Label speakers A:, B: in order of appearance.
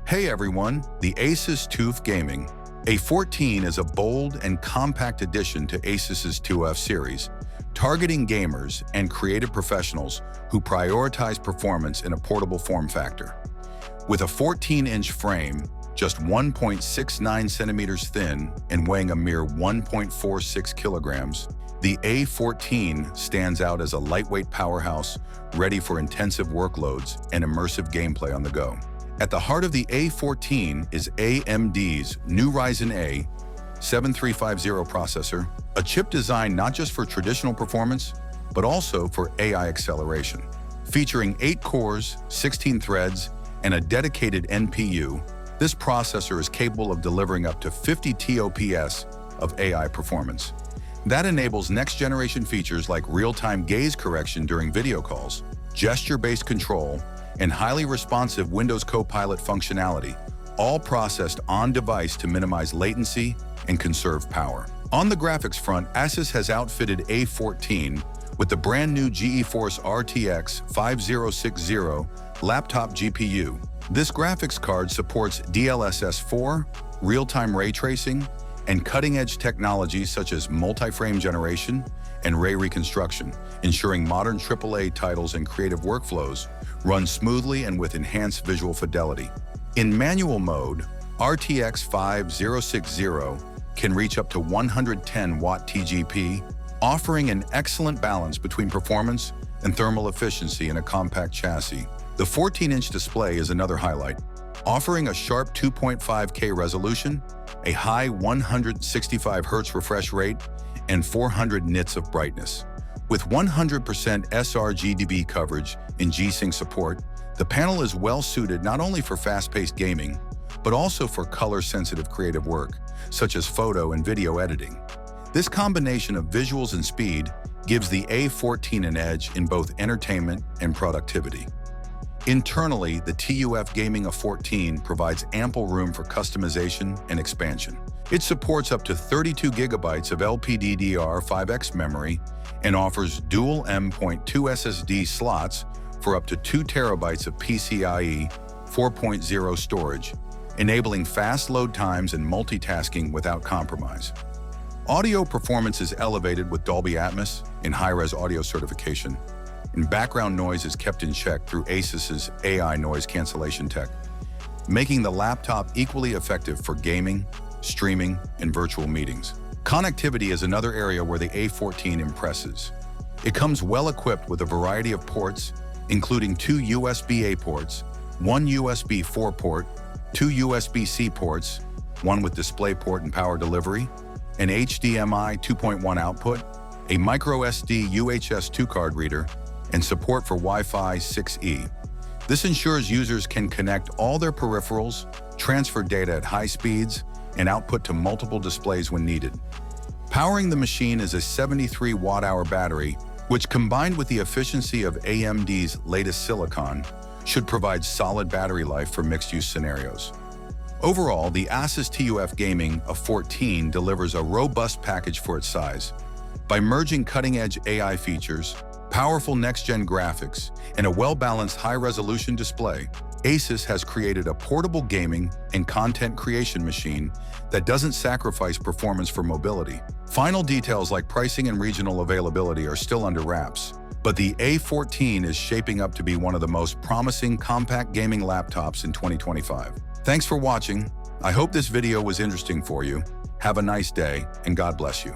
A: Hey everyone, the ASUS TUF Gaming A14 is a bold and compact addition to ASUS's TUF series, targeting gamers and creative professionals who prioritize performance in a portable form factor. With a 14-inch frame, just 1.69 centimeters thin and weighing a mere 1.46 kilograms, the A14 stands out as a lightweight powerhouse ready for intensive workloads and immersive gameplay on the go. At the heart of the A14 is AMD's new Ryzen AI-7350 processor, a chip designed not just for traditional performance, but also for AI acceleration. Featuring 8 cores, 16 threads, and a dedicated NPU, this processor is capable of delivering up to 50 TOPS of AI performance. That enables next-generation features like real-time gaze correction during video calls, gesture-based control, and highly responsive Windows Copilot functionality, all processed on-device to minimize latency and conserve power. On the graphics front, ASUS has outfitted A14 with the brand new GeForce RTX 5060 laptop GPU. This graphics card supports DLSS 4, real-time ray tracing, and cutting-edge technologies such as multi-frame generation and ray reconstruction, ensuring modern AAA titles and creative workflows run smoothly and with enhanced visual fidelity. In manual mode, RTX 5060 can reach up to 110-watt TGP, offering an excellent balance between performance and thermal efficiency in a compact chassis. The 14-inch display is another highlight, offering a sharp 2.5K resolution, a high 165 Hz refresh rate, and 400 nits of brightness. With 100% sRGB coverage and G-Sync support, the panel is well-suited not only for fast-paced gaming, but also for color-sensitive creative work, such as photo and video editing. This combination of visuals and speed gives the A14 an edge in both entertainment and productivity. Internally, the TUF Gaming A14 provides ample room for customization and expansion. It supports up to 32 gigabytes of LPDDR5X memory and offers dual M.2 SSD slots for up to 2 terabytes of PCIe 4.0 storage, enabling fast load times and multitasking without compromise. Audio performance is elevated with Dolby Atmos and high-res audio certification, and background noise is kept in check through ASUS's AI noise cancellation tech, making the laptop equally effective for gaming, streaming, and virtual meetings. Connectivity is another area where the A14 impresses. It comes well-equipped with a variety of ports, including 2 USB-A ports, 1 USB 4 port, 2 USB-C ports, one with DisplayPort and power delivery, an HDMI 2.1 output, a microSD UHS 2 card reader, and support for Wi-Fi 6E. This ensures users can connect all their peripherals, transfer data at high speeds, and output to multiple displays when needed. Powering the machine is a 73 watt-hour battery, which combined with the efficiency of AMD's latest silicon, should provide solid battery life for mixed-use scenarios. Overall, the ASUS TUF Gaming A14 delivers a robust package for its size. By merging cutting-edge AI features, powerful next-gen graphics, and a well-balanced high-resolution display, ASUS has created a portable gaming and content creation machine that doesn't sacrifice performance for mobility. Final details like pricing and regional availability are still under wraps, but the A14 is shaping up to be one of the most promising compact gaming laptops in 2025. Thanks for watching. I hope this video was interesting for you. Have a nice day, and God bless you.